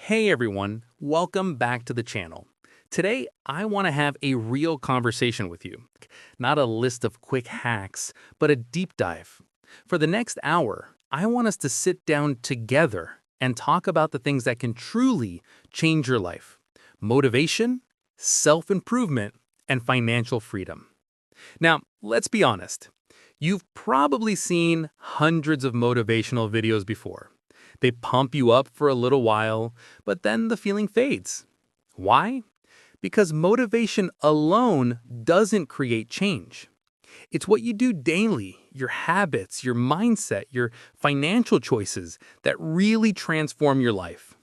Hey everyone, welcome back to the channel. Today, I want to have a real conversation with you. Not a list of quick hacks, but a deep dive. For the next hour, I want us to sit down together and talk about the things that can truly change your life. Motivation, self-improvement, and financial freedom. Now, let's be honest. You've probably seen hundreds of motivational videos before. They pump you up for a little while, but then the feeling fades. Why? Because motivation alone doesn't create change. It's what you do daily, your habits, your mindset, your financial choices that really transform your life.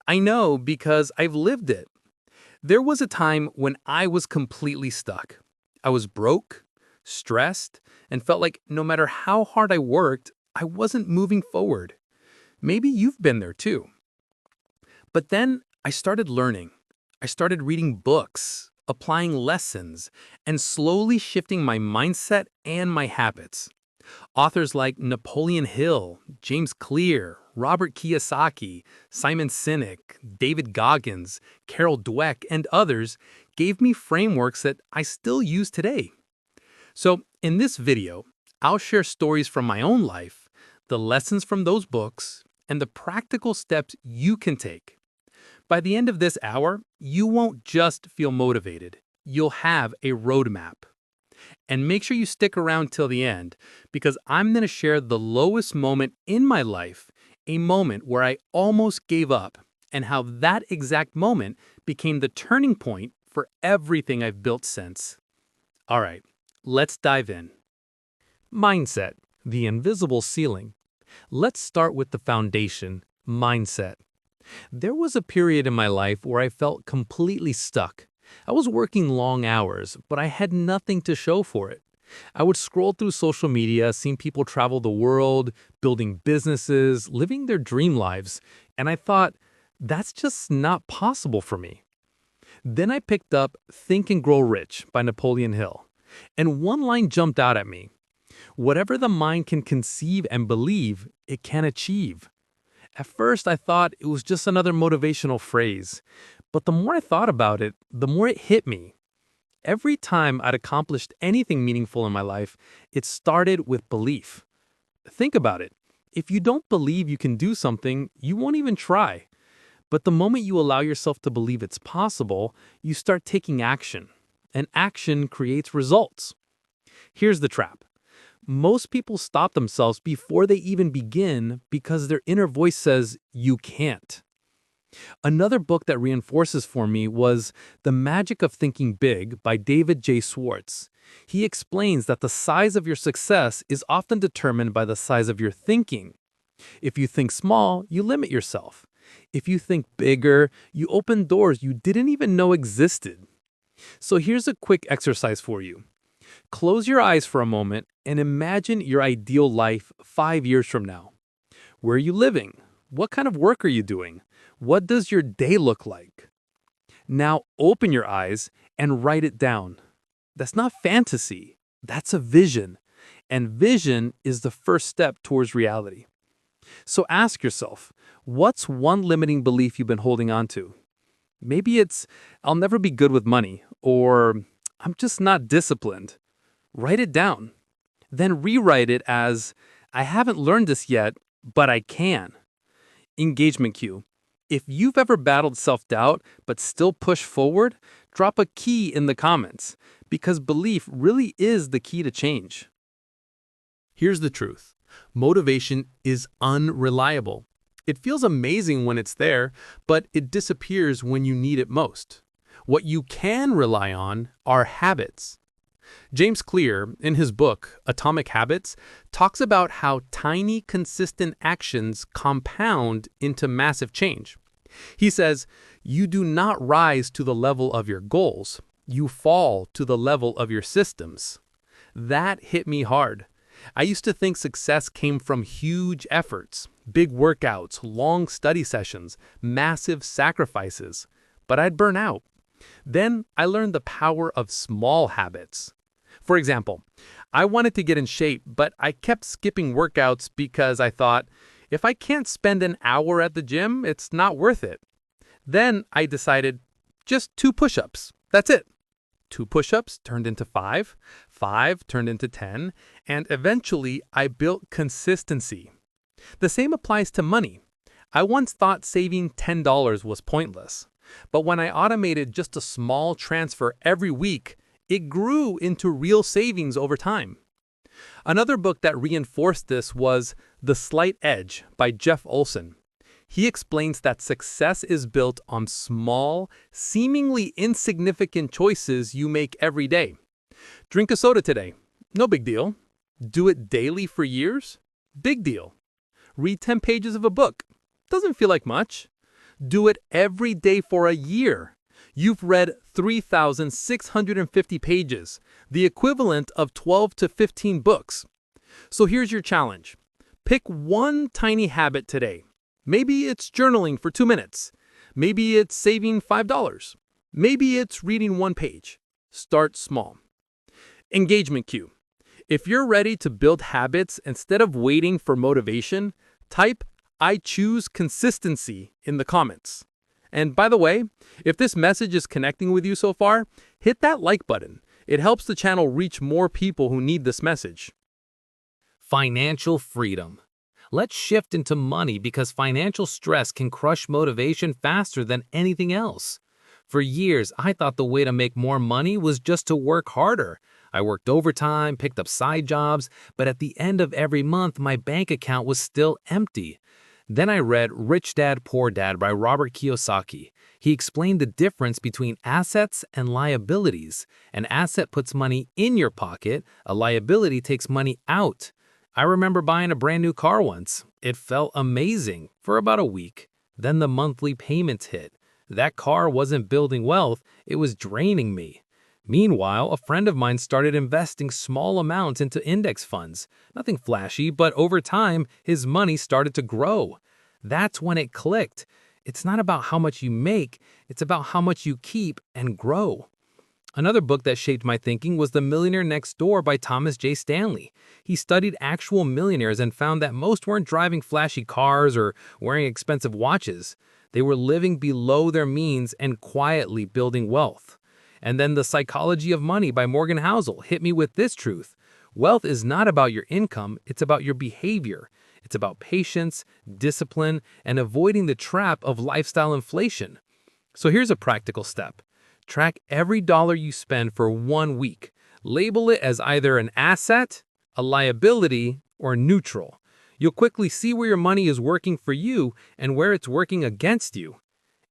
I know because I've lived it. There was a time when I was completely stuck. I was broke, stressed, and felt like no matter how hard I worked, I wasn't moving forward. Maybe you've been there too. But then I started learning. I started reading books, applying lessons, and slowly shifting my mindset and my habits. Authors like Napoleon Hill, James Clear, Robert Kiyosaki, Simon Sinek, David Goggins, Carol Dweck, and others gave me frameworks that I still use today. So in this video, I'll share stories from my own life, the lessons from those books, and the practical steps you can take. By the end of this hour, you won't just feel motivated. You'll have a roadmap. And make sure you stick around till the end, because I'm going to share the lowest moment in my life, a moment where I almost gave up, and how that exact moment became the turning point for everything I've built since. All right, let's dive in. Mindset, the invisible ceiling. Let's start with the foundation, mindset. There was a period in my life where I felt completely stuck. I was working long hours, but I had nothing to show for it. I would scroll through social media, seeing people travel the world, building businesses, living their dream lives, and I thought, that's just not possible for me. Then I picked up Think and Grow Rich by Napoleon Hill, and one line jumped out at me. Whatever the mind can conceive and believe, it can achieve. At first, I thought it was just another motivational phrase, but the more I thought about it, the more it hit me. Every time I'd accomplished anything meaningful in my life, it started with belief. Think about it. If you don't believe you can do something, you won't even try. But the moment you allow yourself to believe it's possible, you start taking action, and action creates results. Here's the trap. Most people stop themselves before they even begin because their inner voice says, you can't. Another book that reinforces for me was The Magic of Thinking Big by David J. Schwartz. He explains that the size of your success is often determined by the size of your thinking. If you think small, you limit yourself. If you think bigger, you open doors you didn't even know existed. So here's a quick exercise for you. Close your eyes for a moment and imagine your ideal life 5 years from now. Where are you living? What kind of work are you doing? What does your day look like? Now open your eyes and write it down. That's not fantasy. That's a vision. And vision is the first step towards reality. So ask yourself, what's one limiting belief you've been holding on to? Maybe it's, I'll never be good with money, or I'm just not disciplined. Write it down. Then rewrite it as, I haven't learned this yet, but I can. Engagement cue. If you've ever battled self-doubt but still push forward, drop a key in the comments, because belief really is the key to change. Here's the truth. Motivation is unreliable. It feels amazing when it's there, but it disappears when you need it most. What you can rely on are habits. James Clear, in his book, Atomic Habits, talks about how tiny, consistent actions compound into massive change. He says, you do not rise to the level of your goals. You fall to the level of your systems. That hit me hard. I used to think success came from huge efforts, big workouts, long study sessions, massive sacrifices, but I'd burn out. Then I learned the power of small habits. For example, I wanted to get in shape, but I kept skipping workouts because I thought, If I can't spend an hour at the gym, it's not worth it. Then I decided just 2 push-ups. That's it. 2 push-ups turned into 5, 5 turned into 10, and eventually I built consistency. The same applies to money. I once thought saving $10 was pointless, but when I automated just a small transfer every week, it grew into real savings over time. Another book that reinforced this was The Slight Edge by Jeff Olson. He explains that success is built on small, seemingly insignificant choices you make every day. Drink a soda today. No big deal. Do it daily for years? Big deal. Read 10 pages of a book. Doesn't feel like much. Do it every day for a year. You've read 3,650 pages, the equivalent of 12 to 15 books. So here's your challenge. Pick one tiny habit today. Maybe it's journaling for 2 minutes. Maybe it's saving $5. Maybe it's reading 1 page. Start small. Engagement cue. If you're ready to build habits instead of waiting for motivation, type "I choose consistency" in the comments. And by the way, if this message is connecting with you so far, hit that like button. It helps the channel reach more people who need this message. Financial freedom. Let's shift into money because financial stress can crush motivation faster than anything else. For years, I thought the way to make more money was just to work harder. I worked overtime, picked up side jobs, but at the end of every month, my bank account was still empty. Then I read Rich Dad, Poor Dad by Robert Kiyosaki. He explained the difference between assets and liabilities. An asset puts money in your pocket, a liability takes money out. I remember buying a brand new car once. It felt amazing for about a week. Then the monthly payments hit. That car wasn't building wealth, it was draining me. Meanwhile, a friend of mine started investing small amounts into index funds. Nothing flashy, but over time, his money started to grow. That's when it clicked. It's not about how much you make, it's about how much you keep and grow. Another book that shaped my thinking was The Millionaire Next Door by Thomas J. Stanley. He studied actual millionaires and found that most weren't driving flashy cars or wearing expensive watches. They were living below their means and quietly building wealth. And then The Psychology of Money by Morgan Housel hit me with this truth. Wealth is not about your income, it's about your behavior. It's about patience, discipline, and avoiding the trap of lifestyle inflation. So here's a practical step. Track every dollar you spend for 1 week. Label it as either an asset, a liability, or neutral. You'll quickly see where your money is working for you and where it's working against you.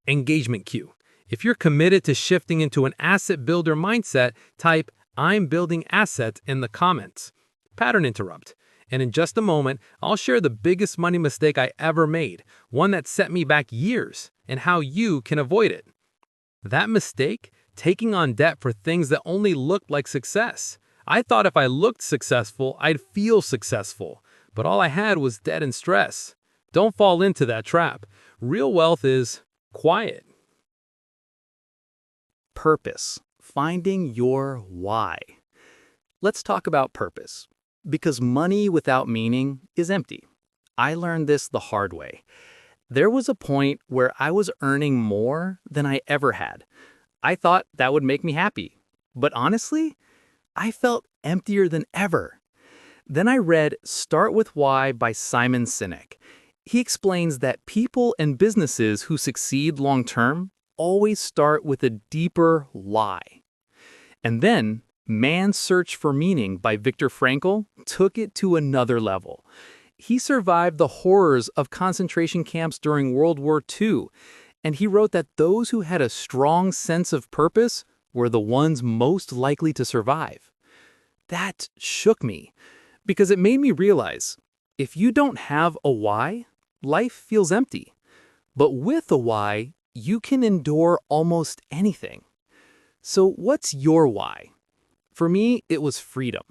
Engagement cue. If you're committed to shifting into an asset builder mindset, type "I'm building assets" in the comments. Pattern interrupt. And in just a moment, I'll share the biggest money mistake I ever made, one that set me back years, and how you can avoid it. That mistake? Taking on debt for things that only looked like success. I thought if I looked successful, I'd feel successful, but all I had was debt and stress. Don't fall into that trap. Real wealth is quiet. Purpose. Finding your why. Let's talk about purpose. Because money without meaning is empty. I learned this the hard way. There was a point where I was earning more than I ever had. I thought that would make me happy. But honestly, I felt emptier than ever. Then I read Start With Why by Simon Sinek. He explains that people and businesses who succeed long-term always start with a deeper why. And then Man's Search for Meaning by Viktor Frankl took it to another level. He survived the horrors of concentration camps during World War II, and he wrote that those who had a strong sense of purpose were the ones most likely to survive. That shook me, because it made me realize, if you don't have a why, life feels empty. But with a why, you can endure almost anything. So what's your why? For me, it was freedom.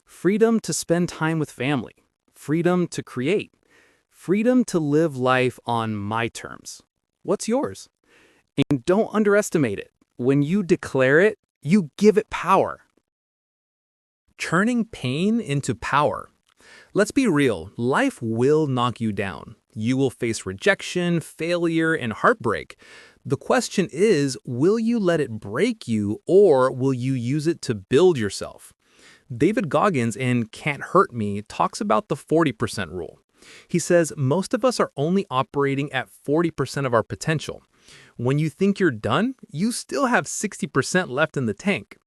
Freedom to spend time with family. Freedom to create. Freedom to live life on my terms. What's yours? And don't underestimate it. When you declare it, you give it power. Turning pain into power. Let's be real, life will knock you down. You will face rejection, failure, and heartbreak. The question is, will you let it break you or will you use it to build yourself? David Goggins in Can't Hurt Me talks about the 40% rule. He says most of us are only operating at 40% of our potential. When you think you're done, you still have 60% left in the tank.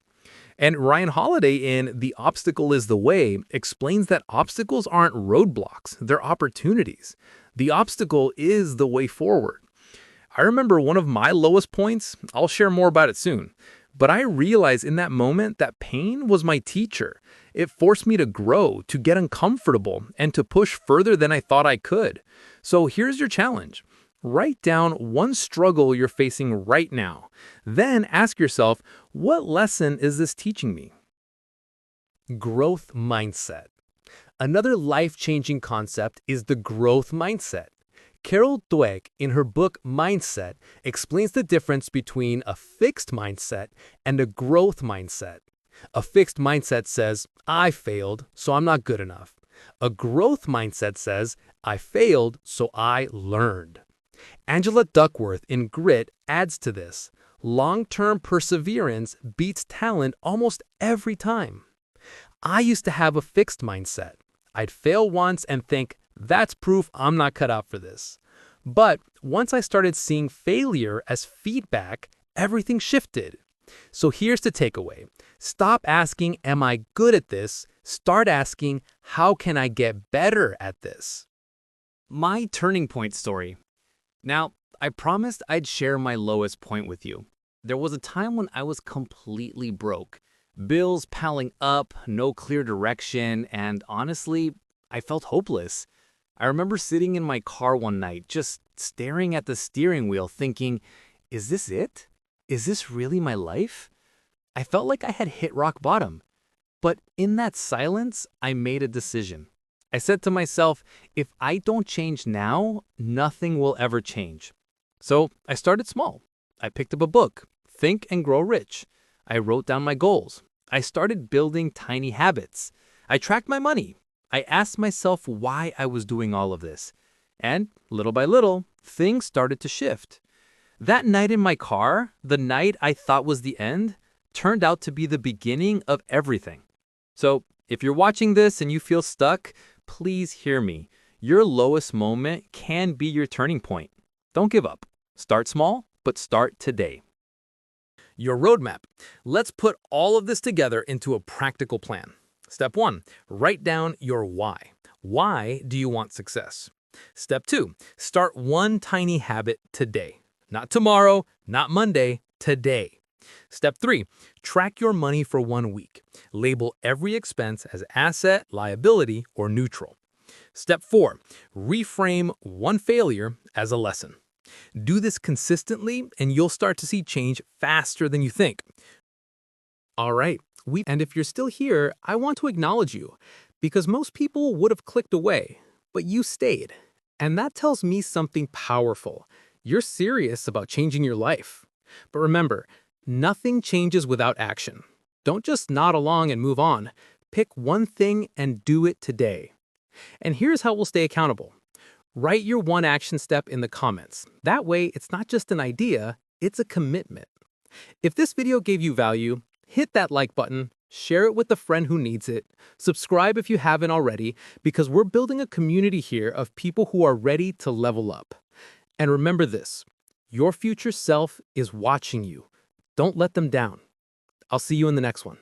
And Ryan Holiday in The Obstacle is the Way explains that obstacles aren't roadblocks, they're opportunities. The obstacle is the way forward. I remember one of my lowest points, I'll share more about it soon, but I realized in that moment that pain was my teacher. It forced me to grow, to get uncomfortable, and to push further than I thought I could. So here's your challenge. Write down one struggle you're facing right now. Then ask yourself, what lesson is this teaching me? Growth mindset. Another life-changing concept is the growth mindset. Carol Dweck, in her book Mindset, explains the difference between a fixed mindset and a growth mindset. A fixed mindset says, I failed, so I'm not good enough. A growth mindset says, I failed, so I learned. Angela Duckworth in Grit adds to this. Long-term perseverance beats talent almost every time. I used to have a fixed mindset. I'd fail once and think, that's proof I'm not cut out for this. But once I started seeing failure as feedback, everything shifted. So here's the takeaway. Stop asking, am I good at this? Start asking, how can I get better at this? My turning point story. Now, I promised I'd share my lowest point with you. There was a time when I was completely broke. Bills piling up, no clear direction, and honestly, I felt hopeless. I remember sitting in my car one night, just staring at the steering wheel thinking, is this it? Is this really my life? I felt like I had hit rock bottom. But in that silence, I made a decision. I said to myself, if I don't change now, nothing will ever change. So I started small. I picked up a book, Think and Grow Rich. I wrote down my goals. I started building tiny habits. I tracked my money. I asked myself why I was doing all of this. And little by little, things started to shift. That night in my car, the night I thought was the end, turned out to be the beginning of everything. So if you're watching this and you feel stuck, please hear me. Your lowest moment can be your turning point. Don't give up. Start small, but start today. Your roadmap. Let's put all of this together into a practical plan. Step 1, write down your why. Why do you want success? Step 2, start one tiny habit today. Not tomorrow, not Monday, today. Step 3, track your money for 1 week. Label every expense as asset, liability, or neutral. Step 4, reframe one failure as a lesson. Do this consistently and you'll start to see change faster than you think. All right, and if you're still here, I want to acknowledge you because most people would have clicked away, but you stayed. And that tells me something powerful. You're serious about changing your life. But remember, nothing changes without action. Don't just nod along and move on. Pick one thing and do it today. And here's how we'll stay accountable. Write your one action step in the comments. That way, it's not just an idea, it's a commitment. If this video gave you value, hit that like button, share it with a friend who needs it, subscribe if you haven't already, because we're building a community here of people who are ready to level up. And remember this, your future self is watching you. Don't let them down. I'll see you in the next one.